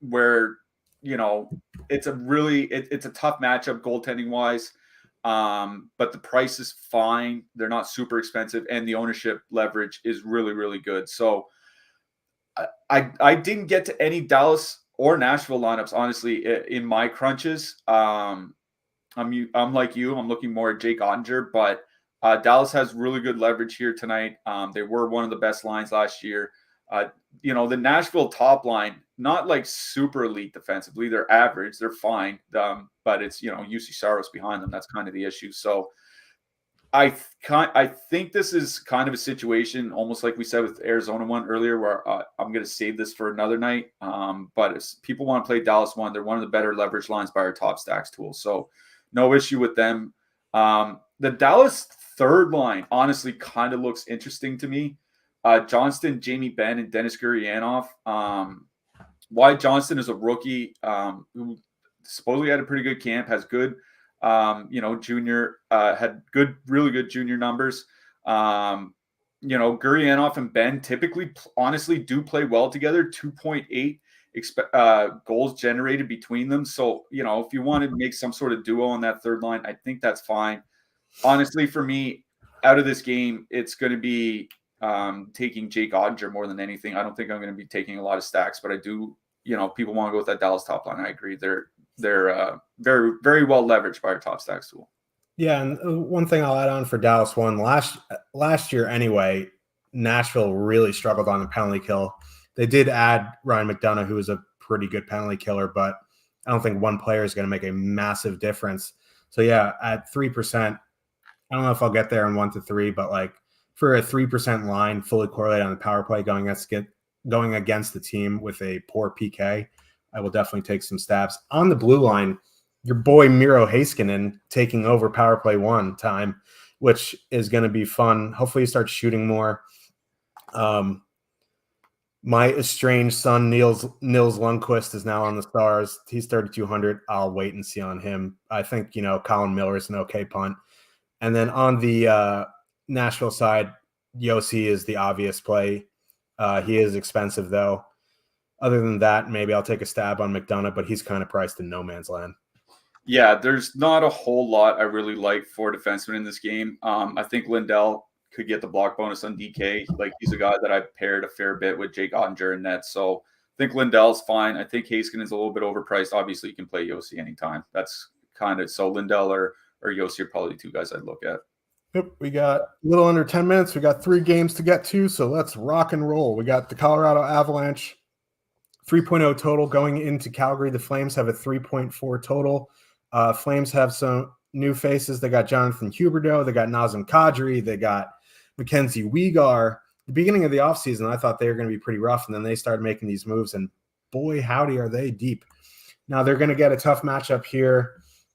where, it's a tough matchup goaltending wise. But the price is fine. They're not super expensive, and the ownership leverage is really, really good. So I didn't get to any Dallas or Nashville lineups, honestly, in my crunches. I'm like you. I'm looking more at Jake Ottinger, but Dallas has really good leverage here tonight. They were one of the best lines last year. The Nashville top line, not like super elite defensively. They're average. They're fine. But it's, UC Saros behind them. That's kind of the issue. So I think this is kind of a situation, almost like we said with Arizona one earlier, where I'm going to save this for another night. But if people want to play Dallas one, they're one of the better leverage lines by our top stacks tool. So no issue with them. The Dallas third line honestly kind of looks interesting to me. Johnston, Jamie Benn, and Dennis Gurianov. Wyatt Johnston is a rookie who supposedly had a pretty good camp, has good, junior, had really good junior numbers. Gurianov and Ben typically, honestly, do play well together. 2.8 goals generated between them. So, if you want to make some sort of duo on that third line, I think that's fine. Honestly, for me, out of this game, it's going to be taking Jake Ottinger more than anything. I don't think I'm going to be taking a lot of stacks, but I do, people want to go with that Dallas top line. I agree. They're very, very well leveraged by our top stacks tool. Yeah, and one thing I'll add on for Dallas one, last year anyway, Nashville really struggled on the penalty kill. They did add Ryan McDonagh, who is a pretty good penalty killer, but I don't think one player is going to make a massive difference. So yeah, at 3%, I don't know if I'll get there in 1 to 3, but like for a 3% line fully correlated on the power play going against the team with a poor PK, I will definitely take some stabs. On the blue line, your boy Miro Heiskanen taking over power play 1 time, which is going to be fun. Hopefully he starts shooting more. My estranged son, Nils Lundqvist, is now on the Stars. He's 3,200. I'll wait and see on him. I think, Colin Miller is an okay punt. And then on the Nashville side, Yossi is the obvious play. He is expensive, though. Other than that, maybe I'll take a stab on McDonagh, but he's kind of priced in no man's land. Yeah, there's not a whole lot I really like for defensemen in this game. I think Lindell could get the block bonus on DK. Like, he's a guy that I paired a fair bit with Jake Ottinger and net. So I think Lindell's fine. I think Heiskanen is a little bit overpriced. Obviously, you can play Yossi anytime. That's kind of so Lindell or Yossi are probably 2 guys I'd look at. Yep, we got a little under 10 minutes. We got 3 games to get to, so let's rock and roll. We got the Colorado Avalanche, 3.0 total going into Calgary. The Flames have a 3.4 total. Flames have some new faces. They got Jonathan Huberdeau. They got Nazem Kadri. They got Mackenzie Weegar. The beginning of the offseason, I thought they were going to be pretty rough, and then they started making these moves, and boy, howdy, are they deep. Now, they're going to get a tough matchup here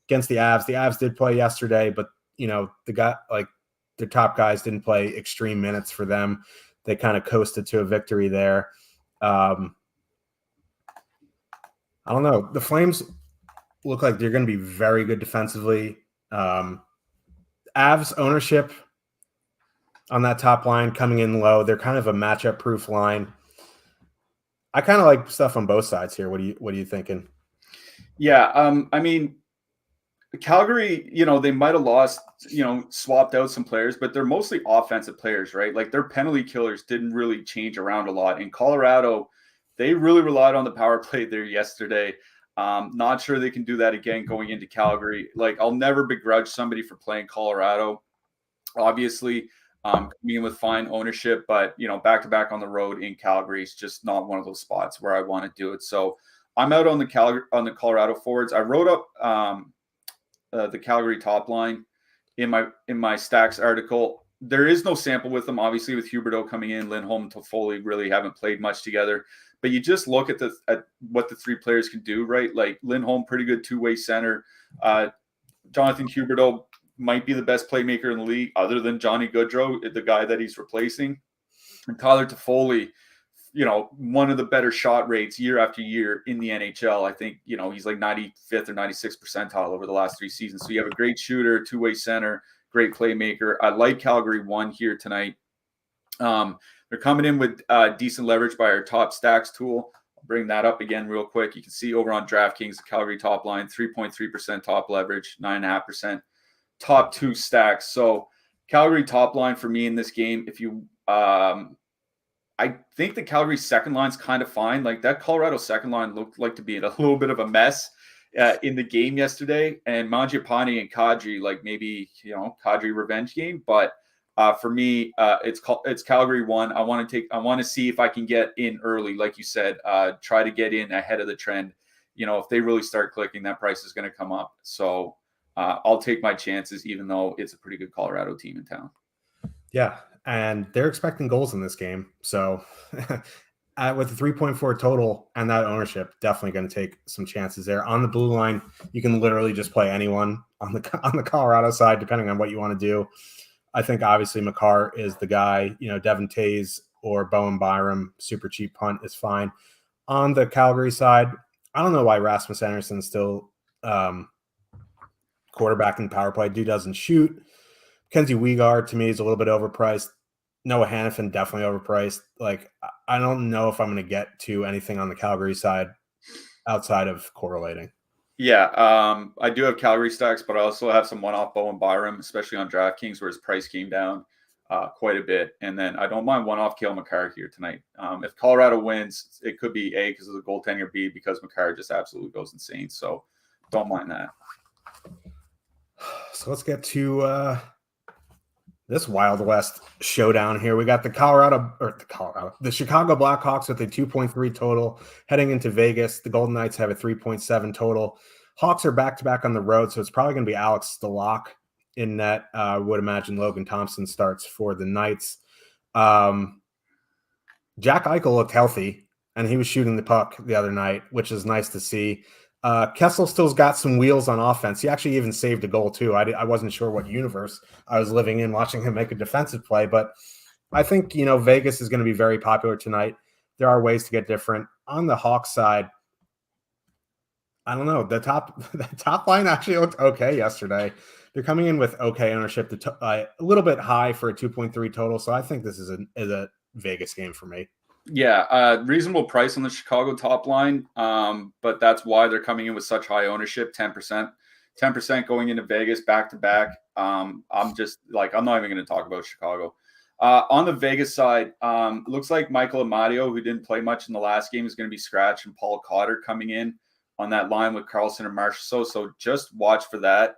against the Avs. The Avs did play yesterday, but, the top guys didn't play extreme minutes for them. They kind of coasted to a victory there. I don't know. The Flames look like they're going to be very good defensively. Avs ownership on that top line coming in low. They're kind of a matchup proof line. I kind of like stuff on both sides here. What are you thinking? Yeah, I mean, Calgary, they might have lost, swapped out some players, but they're mostly offensive players, right? Like their penalty killers didn't really change around a lot. In Colorado, they really relied on the power play there yesterday. Not sure they can do that again going into Calgary. Like I'll never begrudge somebody for playing Colorado. Obviously, coming in with fine ownership, but back to back on the road in Calgary is just not one of those spots where I want to do it. So I'm out on the Colorado forwards. I wrote up the Calgary top line in my stacks article. There is no sample with them, obviously, with Huberdeau coming in. Lindholm and Toffoli really haven't played much together. But you just look at what the three players can do, right? Like Lindholm, pretty good two-way center. Jonathan Huberdeau might be the best playmaker in the league, other than Johnny Gaudreau, the guy that he's replacing. And Tyler Toffoli, one of the better shot rates year after year in the NHL. I think, he's like 95th or 96th percentile over the last 3 seasons. So you have a great shooter, two-way center, great playmaker. I like Calgary 1 here tonight. They're coming in with decent leverage by our top stacks tool. I'll bring that up again real quick. You can see over on DraftKings, the Calgary top line, 3.3% top leverage, 9.5% top 2 stacks. So Calgary top line for me in this game, if you I think the Calgary second line's kind of fine. Like that Colorado second line looked like to be in a little bit of a mess in the game yesterday. And Mangiapane and Kadri, like maybe, Kadri revenge game. But for me, it's Calgary 1. I want to see if I can get in early, like you said, try to get in ahead of the trend. If they really start clicking, that price is going to come up. So I'll take my chances, even though it's a pretty good Colorado team in town. Yeah, and they're expecting goals in this game. So with the 3.4 total and that ownership, definitely going to take some chances there. On the blue line, you can literally just play anyone on the Colorado side, depending on what you want to do. I think obviously Makar is the guy. Devin Tays or Bowen Byram, super cheap punt is fine. On the Calgary side, I don't know why Rasmus Anderson's still quarterbacking power play. Dude doesn't shoot. Kenzie Weegar, to me, is a little bit overpriced. Noah Hannafin, definitely overpriced. Like, I don't know if I'm going to get to anything on the Calgary side outside of correlating. Yeah, I do have Calgary stacks, but I also have some one-off Bowen Byram, especially on DraftKings, where his price came down quite a bit. And then I don't mind one-off Cale Makar here tonight. If Colorado wins, it could be A, because of the goaltending, or B, because Makar just absolutely goes insane. So don't mind that. So let's get to this Wild West showdown here. We got the Chicago Blackhawks with a 2.3 total heading into Vegas. The Golden Knights have a 3.7 total. Hawks are back-to-back on the road, so it's probably going to be Alex Stalock in net. I would imagine Logan Thompson starts for the Knights. Jack Eichel looked healthy, and he was shooting the puck the other night, which is nice to see. Kessel still's got some wheels on offense. He actually even saved a goal too. I wasn't sure what universe I was living in watching him make a defensive play, but I think, Vegas is going to be very popular tonight. There are ways to get different. On the Hawks side, I don't know. The top line actually looked okay yesterday. They're coming in with okay ownership, a little bit high for a 2.3 total. So I think this is a Vegas game for me. Yeah, reasonable price on the Chicago top line, but that's why they're coming in with such high ownership, 10%. 10% going into Vegas back-to-back. I'm just like, I'm not even going to talk about Chicago. On the Vegas side, looks like Michael Amadio, who didn't play much in the last game, is going to be scratched, and Paul Cotter coming in on that line with Carlson and Marchessault. So just watch for that.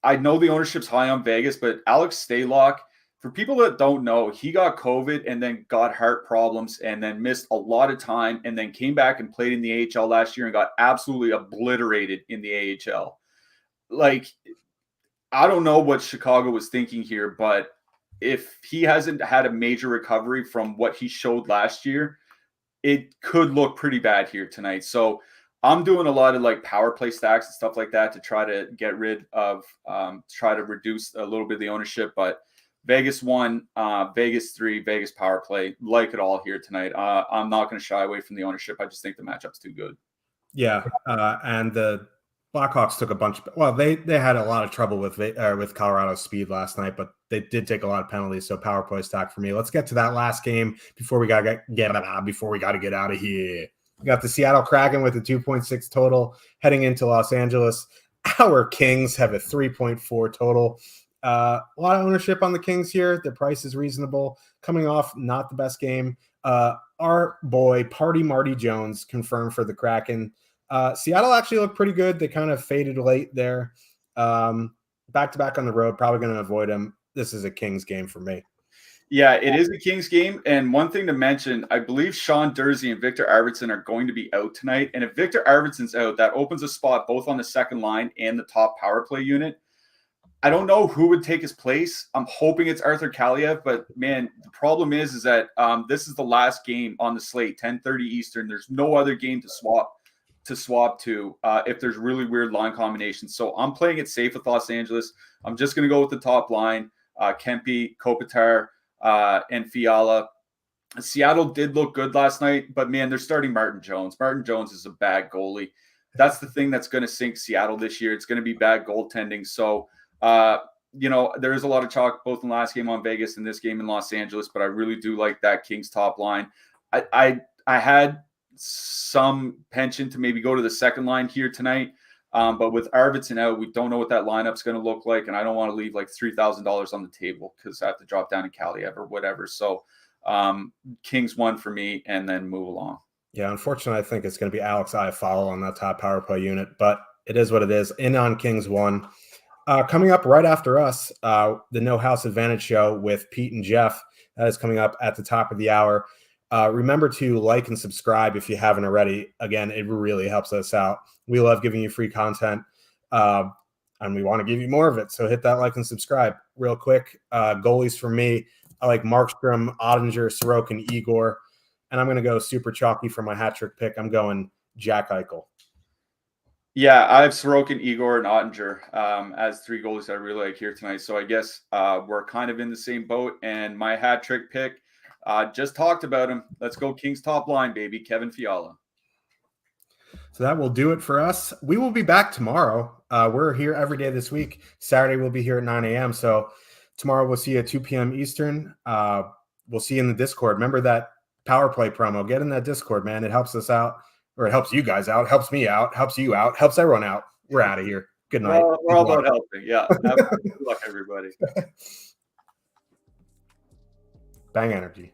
I know the ownership's high on Vegas, but Alex Stalock, for people that don't know, he got COVID and then got heart problems and then missed a lot of time and then came back and played in the AHL last year and got absolutely obliterated in the AHL. Like, I don't know what Chicago was thinking here, but if he hasn't had a major recovery from what he showed last year, it could look pretty bad here tonight. So I'm doing a lot of like power play stacks and stuff like that to try to get rid of, try to reduce a little bit of the ownership, but Vegas 1, Vegas 3, Vegas power play, like it all here tonight. I'm not going to shy away from the ownership. I just think the matchup's too good. Yeah, and the Blackhawks took a bunch. Well, they had a lot of trouble with Colorado's speed last night, but they did take a lot of penalties. So power play stack for me. Let's get to that last game before we gotta get out of here. We got the Seattle Kraken with a 2.6 total heading into Los Angeles. Our Kings have a 3.4 total. A lot of ownership on the Kings here. Their price is reasonable. Coming off not the best game. Our boy Party Marty Jones confirmed for the Kraken. Seattle actually looked pretty good. They kind of faded late there. Back-to-back on the road, probably going to avoid them. This is a Kings game for me. Yeah, it is a Kings game. And one thing to mention, I believe Sean Dursey and Victor Arvidsson are going to be out tonight. And if Victor Arvidsson's out, that opens a spot both on the second line and the top power play unit. I don't know who would take his place. I'm hoping it's Arthur Kaliev, but man, the problem is that this is the last game on the slate, 10:30 Eastern. There's no other game to swap to if there's really weird line combinations. So I'm playing it safe with Los Angeles. I'm just going to go with the top line, Kempe, Kopitar, and Fiala. Seattle did look good last night, but man, they're starting Martin Jones. Martin Jones is a bad goalie. That's the thing that's going to sink Seattle this year. It's going to be bad goaltending. So, there is a lot of chalk both in the last game on Vegas and this game in Los Angeles, but I really do like that Kings top line. I had some penchant to maybe go to the second line here tonight. But with Arvidsson out, we don't know what that lineup's going to look like, and I don't want to leave like $3,000 on the table because I have to drop down to Kaliev or whatever. So Kings won for me, and then move along. Yeah, unfortunately, I think it's going to be Alex Iafallo on that top power play unit, but it is what it is. In on Kings 1. Coming up right after us, the No House Advantage show with Pete and Jeff. That is coming up at the top of the hour. Remember to like and subscribe if you haven't already. Again, it really helps us out. We love giving you free content, and we want to give you more of it. So hit that like and subscribe. Real quick, goalies for me, I like Markstrom, Ottinger, Sorokin, Igor, and I'm going to go super chalky for my hat trick pick. I'm going Jack Eichel. Yeah, I have Sorokin, Igor, and Ottinger as three goalies that I really like here tonight. So I guess we're kind of in the same boat. And my hat trick pick, just talked about him. Let's go Kings top line, baby. Kevin Fiala. So that will do it for us. We will be back tomorrow. We're here every day this week. Saturday we'll be here at 9 a.m. So tomorrow we'll see you at 2 p.m. Eastern. We'll see you in the Discord. Remember that power play promo. Get in that Discord, man. It helps us out. Or it helps you guys out, helps me out, helps you out, helps everyone out. We're out of here. Good night. We're all about helping. Yeah. Good luck, everybody. Bang energy.